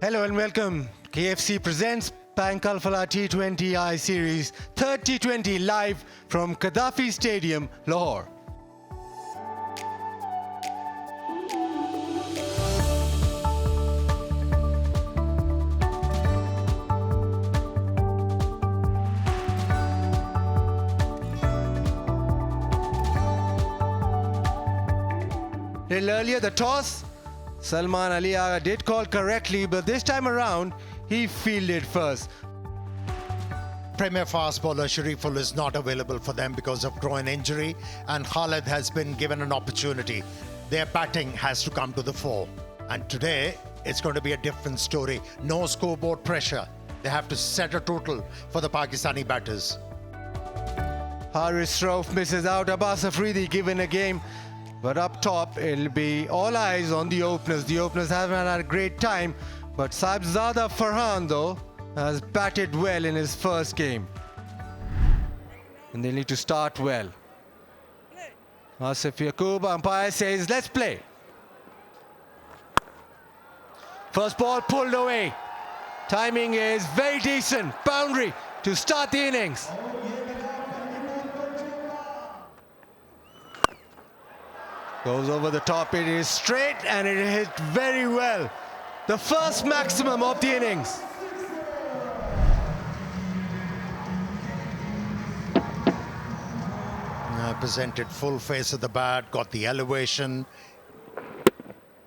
Hello and welcome. KFC presents Bank Alphala T20I series third T20 live from Gaddafi Stadium, Lahore. A little earlier, the toss, Salman Ali Agha did call correctly, but this time around, he fielded first. Premier fast bowler Shariful is not available for them because of groin injury, and Khalid has been given an opportunity. Their batting has to come to the fore. And today, it's going to be a different story. No scoreboard pressure. They have to set a total for the Pakistani batters. Haris Rauf misses out. Abbas Afridi given a game. But up top, it'll be all eyes on the openers. The openers haven't had a great time, but Saibzada Farhan, though, has batted well in his first game. And they need to start well. Asif Yaqub, umpire says, let's play. First ball pulled away. Timing is very decent. Boundary to start the innings. Goes over the top, it is straight and it hit very well. The first maximum of the innings. Presented full face of the bat, got the elevation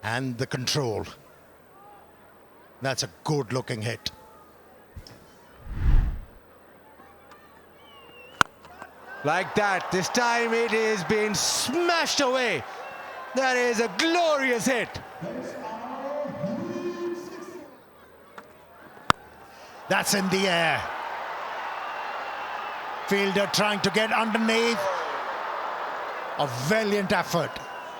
and the control. That's a good looking hit. Like that, this time it is being smashed away. That is a glorious hit. That's in the air. Fielder trying to get underneath. A valiant effort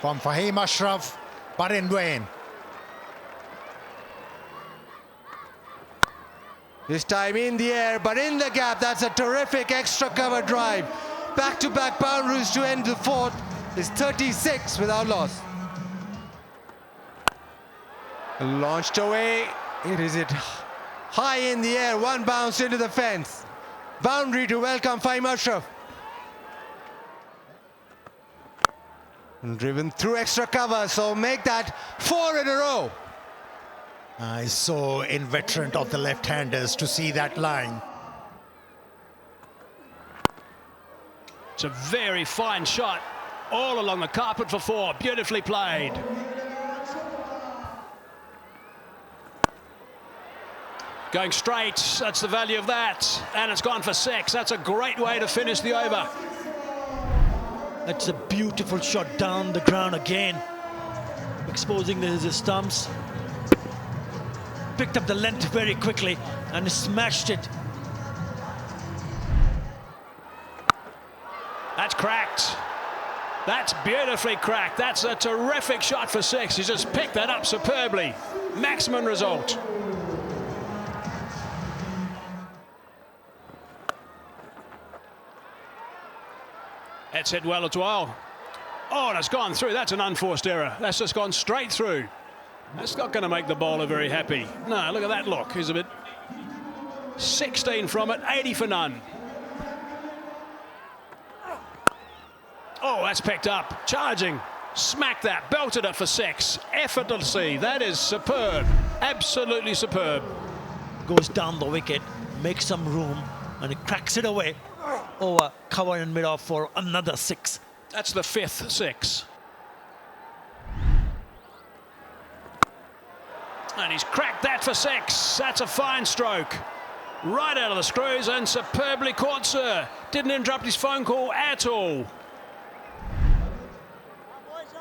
from Fahim Ashraf, but in vain. This time in the air, but in the gap. That's a terrific extra cover drive. Back-to-back boundaries to end the fourth. Is 36 without loss. Launched away. It is high in the air. One bounce into the fence. Boundary to welcome Fahim Ashraf. Driven through extra cover, so make that 4 in a row. So inveterate of the left-handers to see that line. It's a very fine shot, all along the carpet for 4. Beautifully played. Going straight, that's the value of that. And it's gone for 6. That's a great way to finish the over. That's a beautiful shot down the ground again, exposing his stumps. Picked up the length very quickly and smashed it. That's cracked. That's beautifully cracked. That's a terrific shot for 6. He's just picked that up superbly. Maximum result. That's hit well as well. Oh, and it's gone through. That's an unforced error. That's just gone straight through. That's not going to make the bowler very happy. No, look at that look. He's a bit 16 from it, 80 for none. Oh, that's picked up. Charging. Smacked that. Belted it for 6. Effortlessly. That is superb. Absolutely superb. Goes down the wicket, makes some room, and it cracks it away over cover and mid-off for another 6. That's the 5th 6. And he's cracked that for 6. That's a fine stroke. Right out of the screws and superbly caught, sir. Didn't interrupt his phone call at all.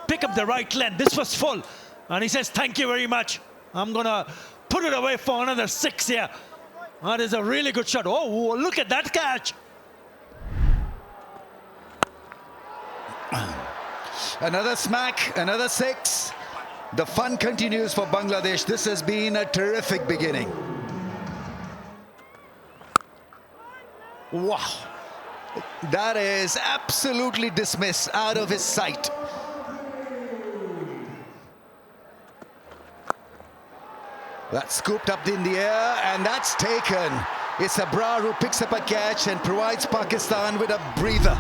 Pick up the right length. This was full. And he says, thank you very much. I'm going to put it away for another 6 here. That is a really good shot. Oh, look at that catch. Another smack, another 6. The fun continues for Bangladesh. This has been a terrific beginning. Wow. That is absolutely dismissed, out of his sight. That's scooped up in the air, and that's taken. It's Abrar who picks up a catch and provides Pakistan with a breather.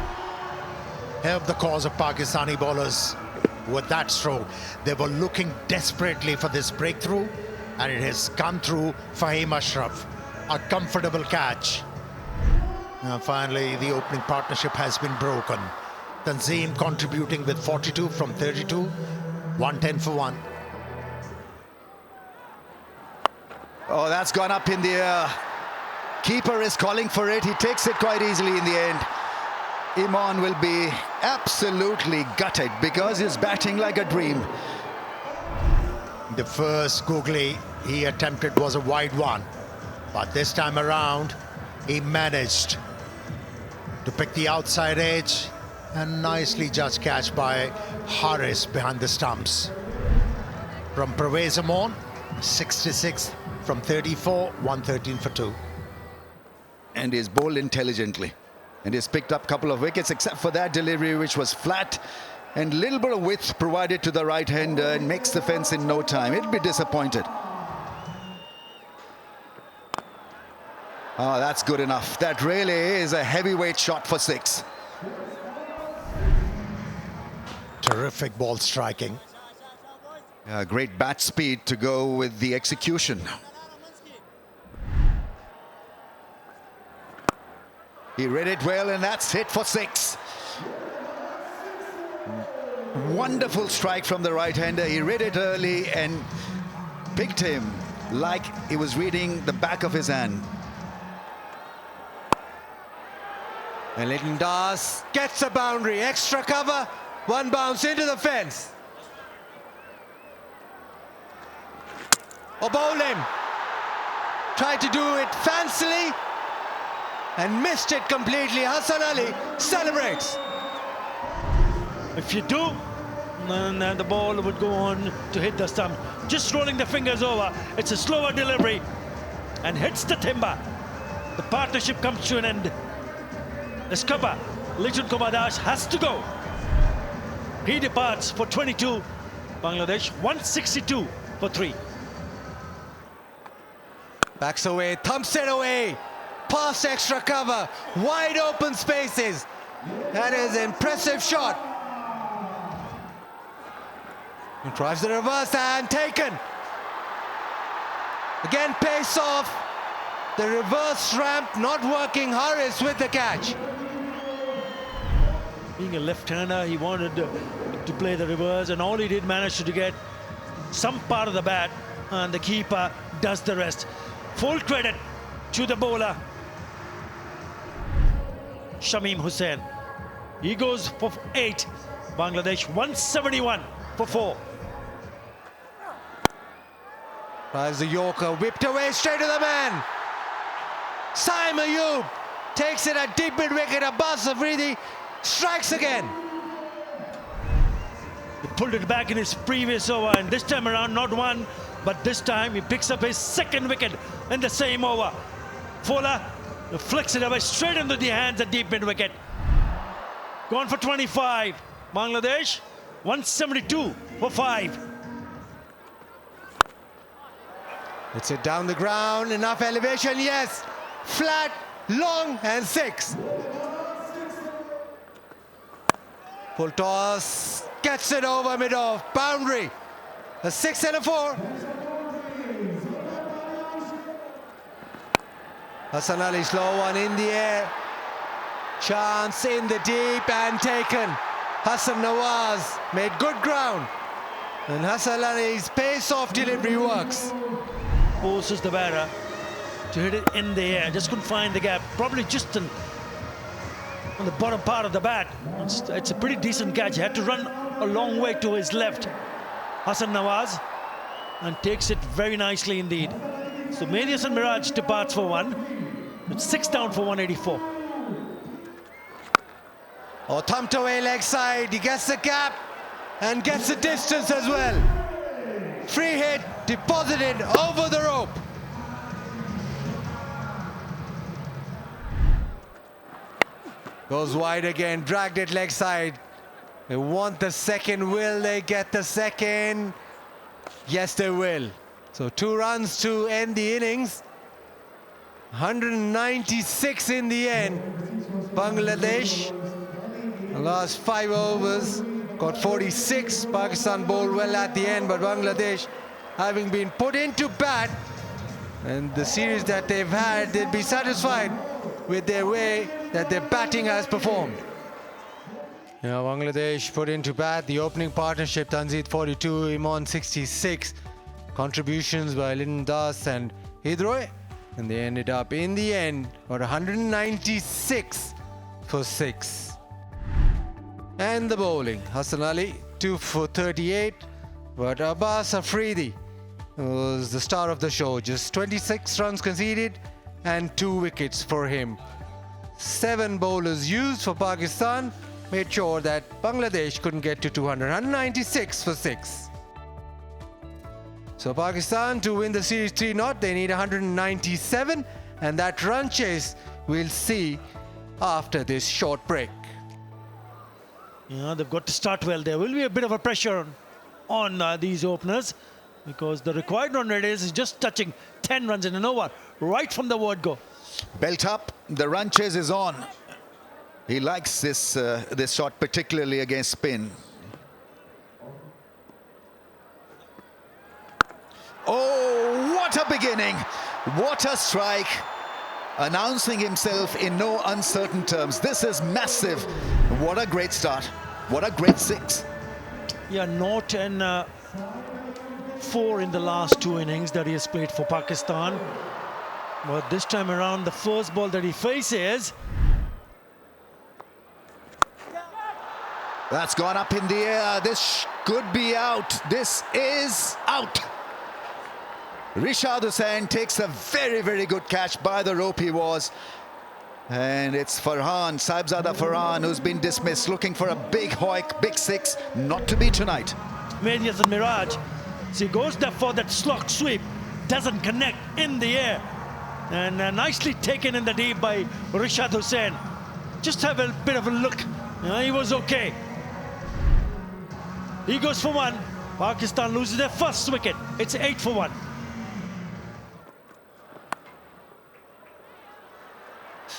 Help the cause of Pakistani bowlers with that stroke. They were looking desperately for this breakthrough, and it has come through Fahim Ashraf. A comfortable catch. And finally, the opening partnership has been broken. Tanzim contributing with 42 from 32, 110 for 1. Oh, that's gone up in the air. Keeper is calling for it. He takes it quite easily in the end. Iman will be absolutely gutted because he's batting like a dream. The first googly he attempted was a wide one, but this time around he managed to pick the outside edge, and nicely judged catch by Haris behind the stumps. From Pervez Amon, 66 from 34, 113 for 2. And he's bowled intelligently. And he's picked up a couple of wickets, except for that delivery, which was flat. And a little bit of width provided to the right-hander and makes the fence in no time. He'll be disappointed. Oh, that's good enough. That really is a heavyweight shot for 6. Terrific ball striking. Great bat speed to go with the execution. He read it well, and that's hit for 6. Wonderful strike from the right-hander. He read it early and picked him like he was reading the back of his hand. And Leighton Das gets a boundary. Extra cover. One bounce into the fence. Or bowl him. Tried to do it fancily and missed it completely. Hassan Ali celebrates. If you do, then the ball would go on to hit the stump. Just rolling the fingers over. It's a slower delivery and hits the timber. The partnership comes to an end. The skipper, Leighton Dash, has to go. He departs for 22. Bangladesh 162 for 3. Backs away, thumps it away. Past extra cover, wide open spaces. That is an impressive shot. He tries the reverse and taken. Again, pace off. The reverse ramp not working. Haris with the catch. Being a left-hander, he wanted to play the reverse, and all he did manage to get some part of the bat, and the keeper does the rest. Full credit to the bowler, Shamim Hussain. He goes for 8. Bangladesh 171 for 4. Tries the Yorker, whipped away straight to the man. Saim Ayub takes it at deep mid-wicket. Abbas Afridi strikes again. He pulled it back in his previous over, and this time around not one, but this time he picks up his 2nd wicket in the same over. Fuller flicks it away straight into the hands at deep mid-wicket. Gone for 25. Bangladesh 172 for 5. It's it down the ground, enough elevation, yes. Flat, long, and 6. Full toss, gets it over mid-off, boundary. A 6 and a 4. Hassan Ali, slow one in the air. Chance in the deep and taken. Hassan Nawaz made good ground. And Hassan Ali's pace-off delivery works. Forces the batter to hit it in the air. Just couldn't find the gap. Probably just on the bottom part of the bat. It's a pretty decent catch. He had to run a long way to his left, Hassan Nawaz, and takes it very nicely indeed. So Mehdi Hasan Miraj departs for 1. It's 6 down for 184. Oh, thumped away leg side. He gets the gap and gets the distance as well. Free hit deposited over the rope. Goes wide again, dragged it leg side. They want the second. Will they get the second? Yes, they will. So 2 runs to end the innings. 196 in the end. Bangladesh, the last 5 overs, got 46. Pakistan bowled well at the end, but Bangladesh, having been put into bat, and the series that they've had, they'd be satisfied with their way that their batting has performed. Now Bangladesh put into bat. The opening partnership, Tanzid 42, Imran 66. Contributions by Lyndon Das and Hidroy. And they ended up, in the end, got 196 for 6. And the bowling, Hassan Ali, 2 for 38. But Abbas Afridi was the star of the show. Just 26 runs conceded and 2 wickets for him. 7 bowlers used for Pakistan made sure that Bangladesh couldn't get to 200. 196 for 6. So Pakistan, to win the series 3-0, they need 197, and that run chase we'll see after this short break. Yeah, they've got to start well. There will be a bit of a pressure on these openers, because the required run rate is just touching 10 runs in an over, right from the word go. Belt up, the run chase is on. He likes this shot, particularly against spin. Oh, what a beginning! What a strike! Announcing himself in no uncertain terms. This is massive. What a great start. What a great 6. Yeah, 0 and 4 in the last 2 innings that he has played for Pakistan. But this time around, the first ball that he faces, that's gone up in the air. This could be out. This is out. Rishad Hussain takes a very, very good catch. By the rope he was. And it's Farhan, Saibzada Farhan, who's been dismissed, looking for a big hoik, big 6. Not to be tonight. Medias and Mirage. So he goes there for that slog sweep. Doesn't connect in the air. And nicely taken in the deep by Rishad Hussain. Just have a bit of a look. He was okay. He goes for 1. Pakistan loses their first wicket. It's 8 for 1.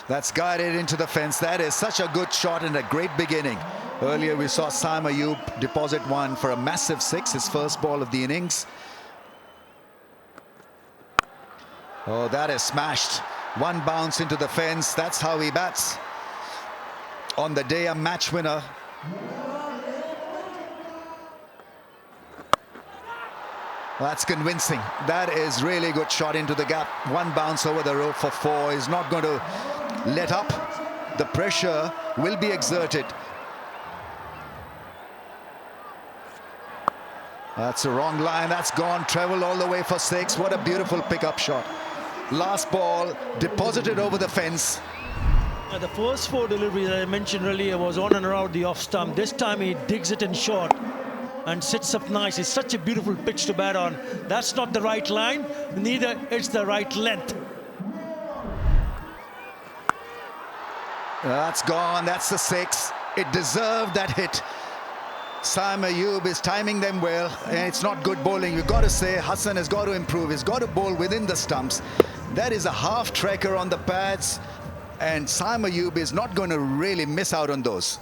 That's guided into the fence. That is such a good shot and a great beginning. Earlier we saw Saim Ayub deposit 1 for a massive 6, his first ball of the innings. Oh, that is smashed. 1 bounce into the fence. That's how he bats. On the day, a match winner. That's convincing. That is really good shot into the gap. 1 bounce over the rope for 4. He's not going to let up. The pressure will be exerted. That's a wrong line. That's gone. Travel all the way for 6. What a beautiful pickup shot. Last ball deposited over the fence. The first 4 deliveries I mentioned earlier was on and around the off stump. This time he digs it in short and sits up nice. It's such a beautiful pitch to bat on. That's not the right line, neither it's the right length. That's gone. That's the 6. It deserved that hit. Saim Ayub is timing them well, and it's not good bowling. You've got to say Hassan has got to improve. He's got to bowl within the stumps. That is a half trekker on the pads, and Saim Ayub is not going to really miss out on those.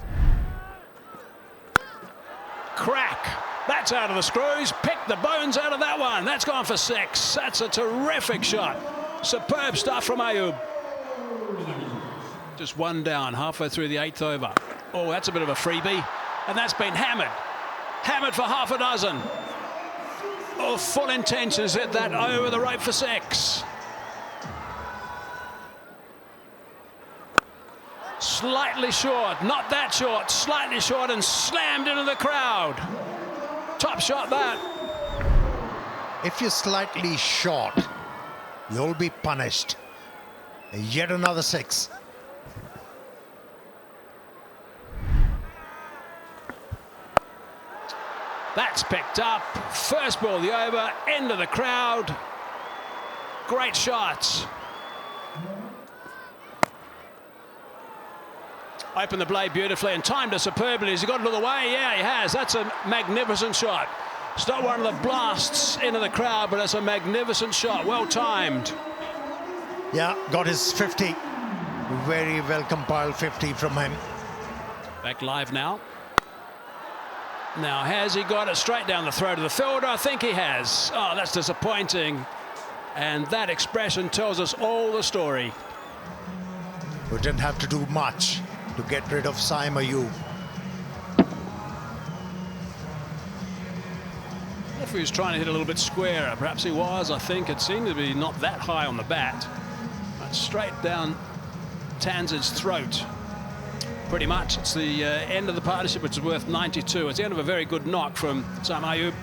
Crack. That's out of the screws. Pick the bones out of that one. That's gone for 6. That's a terrific shot. Superb stuff from Ayub. Just 1 down, halfway through the 8th over. Oh, that's a bit of a freebie. And that's been hammered. Hammered for half a dozen. Oh, full intentions hit that over the rope for 6. Slightly short, not that short, slightly short, and slammed into the crowd. Top shot that. If you're slightly short, you'll be punished. Yet another 6. That's picked up. First ball the over, end of the crowd. Great shots. Opened the blade beautifully and timed it superbly. Has he got to look away? Yeah, he has. That's a magnificent shot. It's not one of the blasts into the crowd, but it's a magnificent shot, well timed. Yeah, got his 50. Very well compiled 50 from him. Back live now. Now, has he got it straight down the throat of the fielder? I think he has. Oh, that's disappointing. And that expression tells us all the story. We didn't have to do much to get rid of Saim Ayub. If he was trying to hit a little bit squarer, perhaps he was. I think it seemed to be not that high on the bat. But straight down Tanz's throat. Pretty much. It's the end of the partnership, which is worth 92. It's the end of a very good knock from Saim Ayub.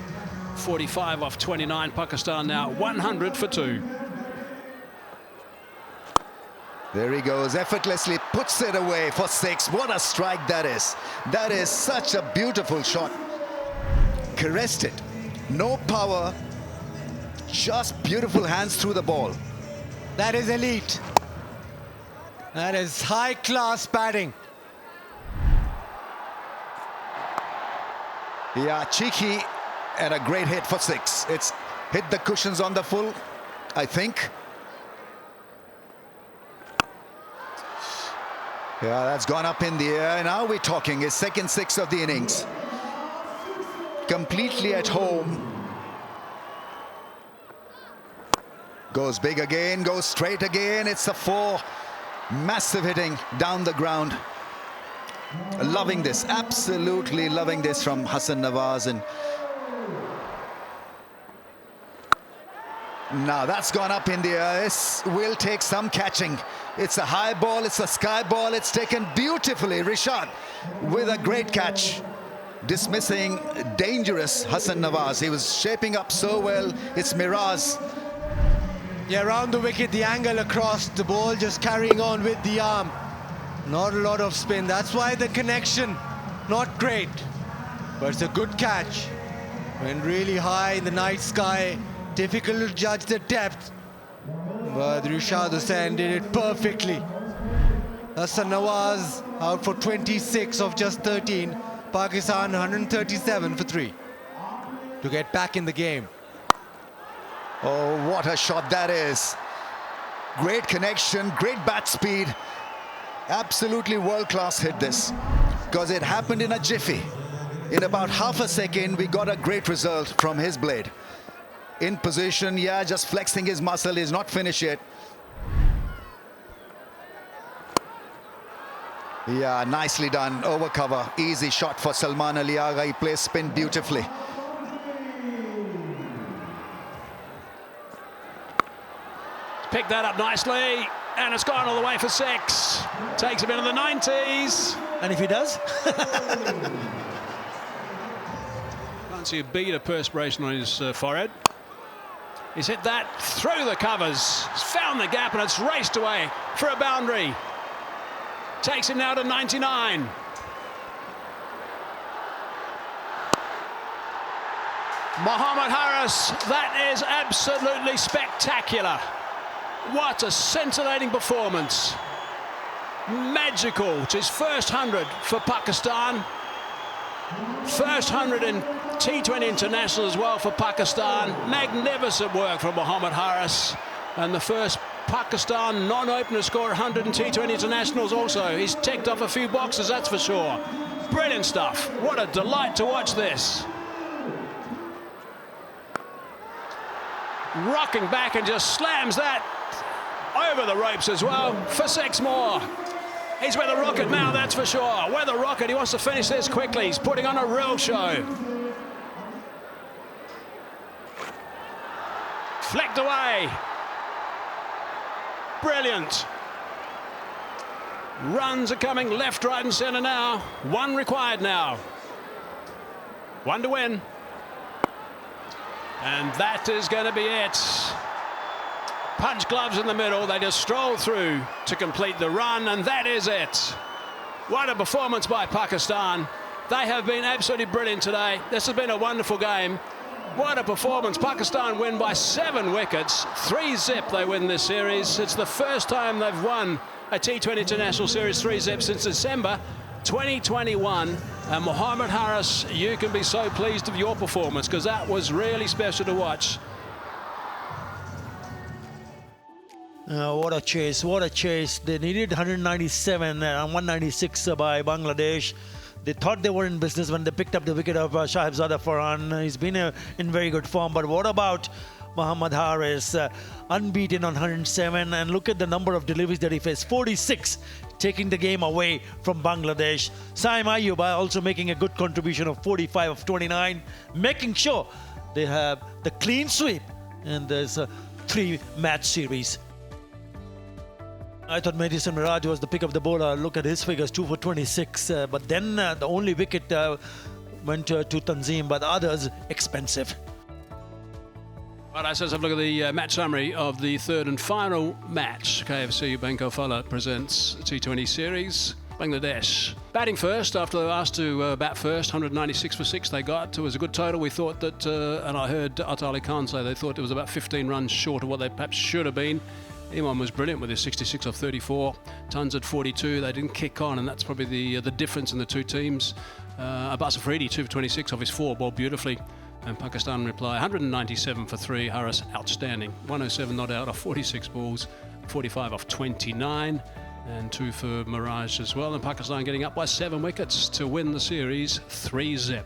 45 off 29. Pakistan now 100 for 2. There he goes, effortlessly puts it away for 6. What a strike that is. That is such a beautiful shot. Caressed it. No power. Just beautiful hands through the ball. That is elite. That is high-class batting. Yeah, cheeky and a great hit for 6. It's hit the cushions on the full, I think. Yeah, that's gone up in the air. Now we're talking his second 6 of the innings. Completely at home. Goes big again, goes straight again. It's a 4. Massive hitting down the ground. Loving this, absolutely loving this from Hassan Nawaz. And now that's gone up in the air. This will take some catching. It's a high ball, it's a sky ball. It's taken beautifully. Rishad with a great catch. Dismissing dangerous Hassan Nawaz. He was shaping up so well. It's Miraz. Yeah, around the wicket, the angle across, the ball just carrying on with the arm. Not a lot of spin. That's why the connection, not great. But it's a good catch. Went really high in the night sky. Difficult to judge the depth. But Rishad Hussain did it perfectly. Hassan Nawaz out for 26 of just 13. Pakistan 137 for 3 to get back in the game. Oh, what a shot that is. Great connection, great bat speed. Absolutely world-class hit this. Because it happened in a jiffy. In about half a second, we got a great result from his blade. In position, yeah, just flexing his muscle. He's not finished yet. Yeah, nicely done. Over cover. Easy shot for Salman Ali Agha. He plays spin beautifully. Picked that up nicely, and it's gone all the way for 6. Takes him into the 90s. And if he does? Can't see a bead of perspiration on his forehead. He's hit that through the covers. He's found the gap, and it's raced away for a boundary. Takes him now to 99. Mohammad Haris, that is absolutely spectacular. What a scintillating performance. Magical. It's his first 100 for Pakistan. First 100 in T20 International as well for Pakistan. Magnificent work from Mohammad Haris. And the first Pakistan non-opener score 100 in T20 Internationals also. He's ticked off a few boxes, that's for sure. Brilliant stuff. What a delight to watch this. Rocking back and just slams that over the ropes as well for 6 more. He's with a rocket now, that's for sure. With a rocket, he wants to finish this quickly. He's putting on a real show. Flicked away. Brilliant. Runs are coming left, right, and centre now. 1 required now. 1 to win. And that is going to be it. Punch gloves in the middle. They just stroll through to complete the run, and that is it. What a performance by Pakistan. They have been absolutely brilliant today. This has been a wonderful game. What a performance. Pakistan win by 7 wickets. 3-zip they win this series. It's the first time they've won a T20 International Series 3-zip since December 2021. And Mohammad Harris, you can be so pleased with your performance because that was really special to watch. What a chase, what a chase. They needed 197 and 196 by Bangladesh. They thought they were in business when they picked up the wicket of Shahibzada Farhan. He's been in very good form. But what about Mohammad Harris? Unbeaten on 107. And look at the number of deliveries that he faced. 46, taking the game away from Bangladesh. Saim Ayub also making a good contribution of 45 of 29. Making sure they have the clean sweep. And there's a 3-match series. I thought Madison Miraj was the pick of the bowler. Look at his figures, 2 for 26. But then the only wicket went to Tanzim, but others expensive. Right, let's have a look at the match summary of the third and final match. KFC Banco Fala presents T20 series. Bangladesh batting first after they were asked to bat first. 196 for 6 they got. It was a good total. We thought that, and I heard Atali Khan say they thought it was about 15 runs short of what they perhaps should have been. Iman was brilliant with his 66 off 34. Tons at 42. They didn't kick on, and that's probably the difference in the two teams. Abbas Afridi, 2 for 26 off his 4, bowled beautifully. And Pakistan reply 197 for 3. Harris outstanding. 107 not out off 46 balls. 45 off 29. And 2 for Miraj as well. And Pakistan getting up by 7 wickets to win the series 3-0.